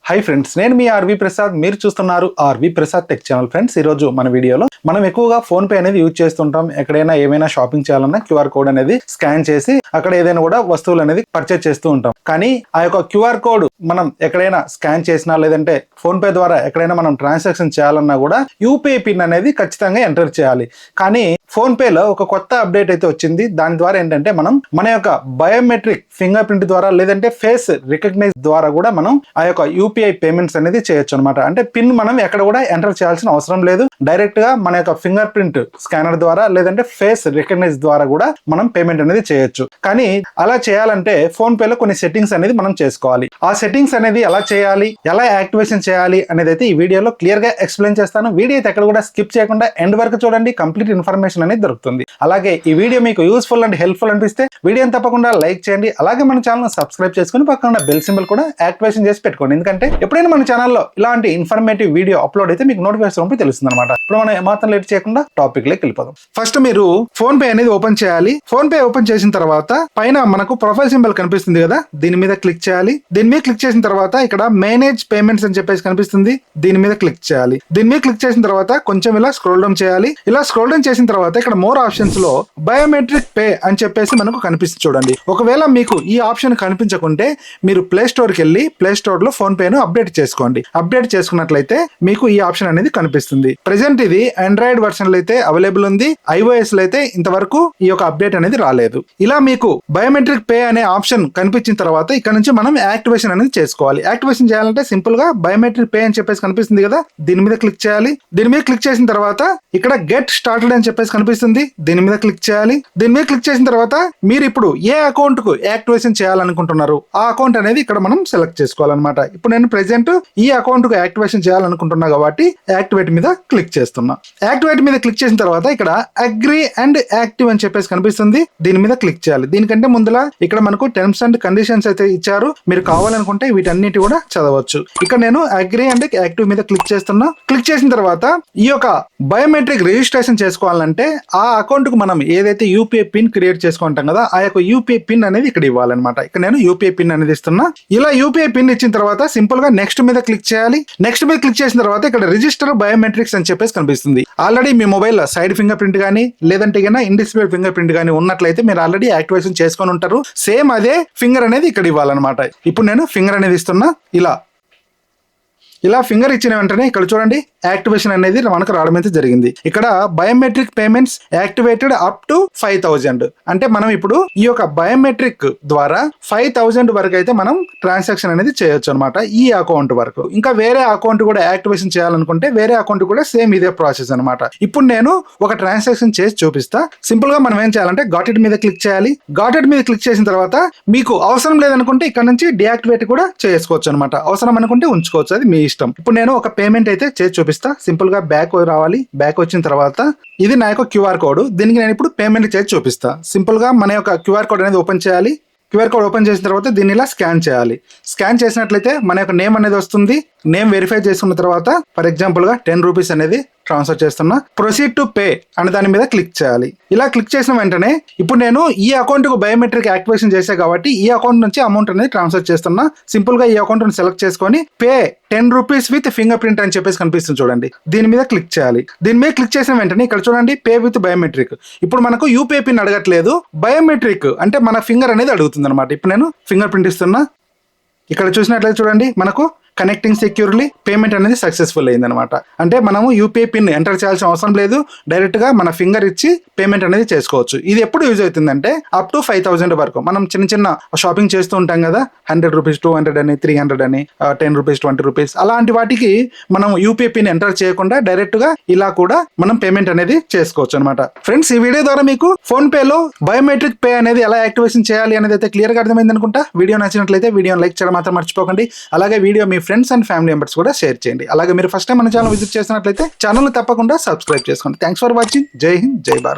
Hi friends, నేను మీ RV Prasad. మీరు చూస్తున్నారు RV Prasad tech channel. Friends, ఈ రోజు మన వీడియోలో మనం ఎక్కువగా ఫోన్ పే అనేది యూజ్ చేస్తుంటాం. ఎక్కడైనా ఏమైనా షాపింగ్ చేయాలన్నా క్యూఆర్ కోడ్ అనేది స్కాన్ చేసి అక్కడ ఏదైనా కూడా వస్తువులు అనేది పర్చేజ్ చేస్తూ ఉంటాం. కానీ ఆ యొక్క క్యూఆర్ కోడ్ మనం ఎక్కడైనా స్కాన్ చేసినా లేదంటే ఫోన్ పే ద్వారా ఎక్కడైనా మనం ట్రాన్సాక్షన్ చేయాలన్నా కూడా యూపీఐ పిన్ అనేది ఖచ్చితంగా ఎంటర్ చేయాలి. కానీ ఫోన్ పేలో ఒక కొత్త అప్డేట్ అయితే వచ్చింది. దాని ద్వారా ఏంటంటే మనం మన యొక్క బయోమెట్రిక్ ఫింగర్ ప్రింట్ ద్వారా లేదంటే ఫేస్ రికగ్నైజ్ ద్వారా కూడా మనం ఆ యొక్క యూపీఐ పేమెంట్స్ అనేది చేయొచ్చు అనమాట. అంటే పిన్ మనం ఎక్కడ కూడా ఎంటర్ చేయాల్సిన అవసరం లేదు. డైరెక్ట్ గా మన యొక్క ఫింగర్ ప్రింట్ స్కానర్ ద్వారా లేదంటే ఫేస్ రికగ్నైజ్ ద్వారా కూడా మనం పేమెంట్ అనేది చేయొచ్చు. కానీ అలా చేయాలంటే ఫోన్ పేలో కొన్ని సెట్టింగ్స్ అనేది మనం చేసుకోవాలి. ఆ సెట్టింగ్స్ అనేది ఎలా చేయాలి, ఎలా యాక్టివేషన్ చేయాలి అనేది అయితే ఈ వీడియోలో క్లియర్ గా ఎక్స్ప్లెయిన్ చేస్తాను. వీడియో అయితే ఎక్కడ కూడా స్కిప్ చేయకుండా ఎండ్ వరకు చూడండి. కంప్లీట్ ఇన్ఫర్మేషన్ అనేది దొరుకుతుంది. అలాగే ఈ వీడియో మీకు యూస్ఫుల్ అండ్ హెల్ప్ఫుల్ అనిపిస్తే వీడియోని తప్పకుండా లైక్ చేయండి. అలాగే మన ఛానల్ సబ్స్క్రైబ్ చేసుకుని పక్కన బెల్ సింబల్ కూడా యాక్టివేషన్ చేసి పెట్టుకోండి. ఎందుకంటే ఎప్పుడైనా మన ఛానల్లో ఇలాంటి ఇన్ఫర్మేటివ్ వీడియో అప్లోడ్ అయితే మీకు నోటిఫికేషన్ పంపి తెలుస్తుంది అనమాట. ఇప్పుడు మనం ఏమాత్రం లేట్ చేయకుండా టాపిక్ లోకి వెళ్ళిపోదాం. ఫస్ట్ మీరు ఫోన్ పే అనేది ఓపెన్ చేయాలి. ఫోన్ పే ఓపెన్ చేసిన తర్వాత పైన మనకు ప్రొఫైల్ సింబల్ కనిపిస్తుంది కదా, దీని మీద క్లిక్ చేయాలి. దీని మీద క్లిక్ చేసిన తర్వాత ఇక్కడ మేనేజ్ పేమెంట్స్ అని చెప్పేసి కనిపిస్తుంది, దీని మీద క్లిక్ చేయాలి. దీని మీద క్లిక్ చేసిన తర్వాత కొంచెం ఇలా స్క్రోల్ డౌన్ చేయాలి. ఇలా స్క్రోల్ డౌన్ చేసిన తర్వాత ఇక్కడ మోర్ ఆప్షన్స్ లో బయోమెట్రిక్ పే అని చెప్పేసి మనకు కనిపిస్తుంది చూడండి. ఒకవేళ మీకు ఈ ఆప్షన్ కనిపించకుంటే మీరు ప్లే స్టోర్ కి వెళ్ళి ప్లే స్టోర్ లో ఫోన్ పేను అప్డేట్ చేసుకోండి. అప్డేట్ చేసుకున్నట్లయితే మీకు ఈ ఆప్షన్ అనేది కనిపిస్తుంది. ప్రెసెంట్ ఇది ఆండ్రాయిడ్ వర్షన్ లో అయితే అవైలబుల్ ఉంది. iOS లో అయితే ఇంతవరకు ఈ యొక్క అప్డేట్ అనేది రాలేదు. ఇలా మీకు బయోమెట్రిక్ పే అనే ఆప్షన్ కనిపించిన తర్వాత ఇక్కడ నుంచి మనం యాక్టివేషన్ అనేది చేసుకోవాలి. యాక్టివేషన్ చేయాలంటే సింపుల్ గా బయోమెట్రిక్ పే అని చెప్పేసి కనిపిస్తుంది కదా, దీని మీద క్లిక్ చేయాలి. దీని మీద క్లిక్ చేసిన తర్వాత ఇక్కడ గెట్ స్టార్టెడ్ అని చెప్పేసి కనిపిస్తుంది, దీని మీద క్లిక్ చేయాలి. దీని మీద క్లిక్ చేసిన తర్వాత మీరు ఇప్పుడు ఏ అకౌంట్ కు యాక్టివేషన్ చేయాలనుకుంటున్నారు ఆ అకౌంట్ అనేది ఇక్కడ మనం సెలెక్ట్ చేసుకోవాలన్నమాట. ఇప్పుడు నేను ప్రెసెంట్ ఈ అకౌంట్ కు యాక్టివేషన్ చేయాలనుకుంటున్నా కాబట్టి యాక్టివేట్ మీద క్లిక్ చేస్తున్నా. యాక్టివేట్ మీద క్లిక్ చేసిన తర్వాత ఇక్కడ అగ్రీ అండ్ యాక్టివ్ అని చెప్పేసి కనిపిస్తుంది, దీని మీద క్లిక్ చేయాలి. దీనికంటే ముందులా ఇక్కడ మనకు టర్మ్స్ అండ్ కండిషన్స్ అయితే ఇచ్చారు. మీరు కావాలనుకుంటే వీటన్నిటి కూడా చదవచ్చు. ఇక్కడ నేను అగ్రీ అండ్ యాక్టివ్ మీద క్లిక్ చేస్తున్నా. క్లిక్ చేసిన తర్వాత ఈ యొక్క బయోమెట్రిక్ రిజిస్ట్రేషన్ చేసుకోవాలంటే ఆ అకౌంట్ కు మనం ఏదైతే యూపీఐ పిన్ క్రియేట్ చేసుకుంటాం కదా, ఆ యొక్క యూపీఐ పిన్ అనేది ఇక్కడ ఇవ్వాలన్నమాట. ఇక్కడ నేను యూపీఐ పిన్ అనేది ఇస్తున్నా. ఇలా యూపీఐ పిన్ ఇచ్చిన తర్వాత సింపుల్ గా నెక్స్ట్ మీద క్లిక్ చేయాలి. నెక్స్ట్ మీద క్లిక్ చేసిన తర్వాత ఇక్కడ రిజిస్టర్ బయోమెట్రిక్స్ అని చెప్పేసి కనిపిస్తుంది. ఆల్రెడీ మీ మొబైల్ సైడ్ ఫింగర్ ప్రింట్ గానీ లేదంటే ఇన్ డిస్ప్లే ఫింగర్ ప్రింట్ గానీ ఉన్నట్లయితే మీరు ఆల్రెడీ యాక్టివేషన్ చేసుకొని ఉంటారు. సేమ్ అదే ఫింగర్ అనేది ఇక్కడ ఇవ్వాలన్నమాట. ఇప్పుడు నేను ఫింగర్ అనేది ఇస్తున్నా. ఇలా ఫింగర్ ఇచ్చిన వెంటనే ఇక్కడ చూడండి యాక్టివేషన్ అనేది మనకు రావడం అయితే జరిగింది. ఇక్కడ biometric payments activated up to 5000. అంటే మనం ఇప్పుడు ఈ యొక్క బయోమెట్రిక్ ద్వారా 5000 వరకు అయితే మనం ట్రాన్సాక్షన్ అనేది చేయొచ్చు అనమాట. ఈ అకౌంట్ వరకు ఇంకా వేరే అకౌంట్ కూడా యాక్టివేషన్ చేయాలనుకుంటే వేరే అకౌంట్ కూడా సేమ్ ఇదే ప్రాసెస్ అనమాట. ఇప్పుడు నేను ఒక ట్రాన్సాక్షన్ చేసి చూపిస్తా. సింపుల్ గా మనం ఏం చేయాలంటే గాట్ ఇట్ మీద క్లిక్ చేయాలి. గాట్ ఇట్ మీద క్లిక్ చేసిన తర్వాత మీకు అవసరం లేదనుకుంటే ఇక్కడ నుంచి డియాక్టివేట్ కూడా చేసుకోవచ్చు అనమాట. అవసరం అనుకుంటే ఉంచుకోవచ్చు, అది మీ ఇష్టం. ఇప్పుడు నేను ఒక పేమెంట్ అయితే చేసి చూపిస్తా. సింపుల్ గా బ్యాక్ రావాలి. బ్యాక్ వచ్చిన తర్వాత ఇది నా యొక్క క్యూఆర్ కోడ్. దీనికి నేను ఇప్పుడు పేమెంట్ చేసి చూపిస్తా. సింపుల్ గా మన యొక్క క్యూఆర్ కోడ్ అనేది ఓపెన్ చేయాలి. క్యూఆర్ కోడ్ ఓపెన్ చేసిన తర్వాత దీన్ని ఇలా స్కాన్ చేయాలి. స్కాన్ చేసినట్లయితే మన యొక్క నేమ్ అనేది వస్తుంది. నేమ్ వెరిఫై చేసుకున్న తర్వాత ఫర్ ఎగ్జాంపుల్ గా 10 రూపీస్ అనేది ట్రాన్స్ఫర్ చేస్తున్నా. ప్రొసీడ్ టు పే అనే దాని మీద క్లిక్ చేయాలి. ఇలా క్లిక్ చేసిన వెంటనే ఇప్పుడు నేను ఈ అకౌంట్ కు బయోమెట్రిక్ యాక్టివేషన్ చేసా కాబట్టి ఈ అకౌంట్ నుంచి అమౌంట్ అనేది ట్రాన్స్ఫర్ చేస్తున్నా. సింపుల్ గా ఈ అకౌంట్ ని సెలెక్ట్ చేసుకొని pay 10 rupees with finger print అని చెప్పేసి కనిపిస్తుంది చూడండి, దీని మీద క్లిక్ చేయాలి. దీని మీద క్లిక్ చేసిన వెంటనే ఇక్కడ చూడండి పే విత్ బయోమెట్రిక్. ఇప్పుడు మనకు యూపీఐ పిన్ అడగట్లేదు, బయోమెట్రిక్ అంటే మన ఫింగర్ అనేది అడుగుతుంది అనమాట. ఇప్పుడు నేను ఫింగర్ ప్రింట్ ఇస్తున్నా. ఇక్కడ చూసినట్లయితే చూడండి మనకు కనెక్టింగ్ సెక్యూర్లీ పేమెంట్ అనేది సక్సెస్ఫుల్ అయింది అనమాట. అంటే మనము యూపీఐ పిన్ ఎంటర్ చేయాల్సిన అవసరం లేదు. డైరెక్ట్ గా మన ఫింగర్ ఇచ్చి పేమెంట్ అనేది చేసుకోవచ్చు. ఇది ఎప్పుడు యూజ్ అవుతుందంటే అప్ టు 5000 వరకు మనం చిన్న షాపింగ్ చేస్తూ ఉంటాం కదా, 100 రూపీస్ 200 అని 300 అని 10 రూపీస్ 20 రూపీస్ అలాంటి వాటికి మనం యూపీఐ పిన్ ఎంటర్ చేయకుండా డైరెక్ట్ గా ఇలా కూడా మనం పేమెంట్ అనేది చేసుకోవచ్చు అనమాట. ఫ్రెండ్స్, ఈ వీడియో ద్వారా మీకు ఫోన్ పేలో బయోమెట్రిక్ పే అనేది ఎలా యాక్టివేషన్ చేయాలి అనేది అయితే క్లియర్ గా అర్థమైంది అనుకుంటా. వీడియో నచ్చినట్లయితే వీడియోని లైక్ చేయడం మాత్రం మర్చిపోకండి. అలాగే video me friends and family members కూడా షేర్ చేయండి. అలాగే మీరు ఫస్ట్ టైం మన ఛానల్ విజిట్ చేసినట్లయితే ఛానల్ తప్పకుండా సబ్స్క్రైబ్ చేసుకోండి. Thanks for watching. జై హింద్, జై భారత్.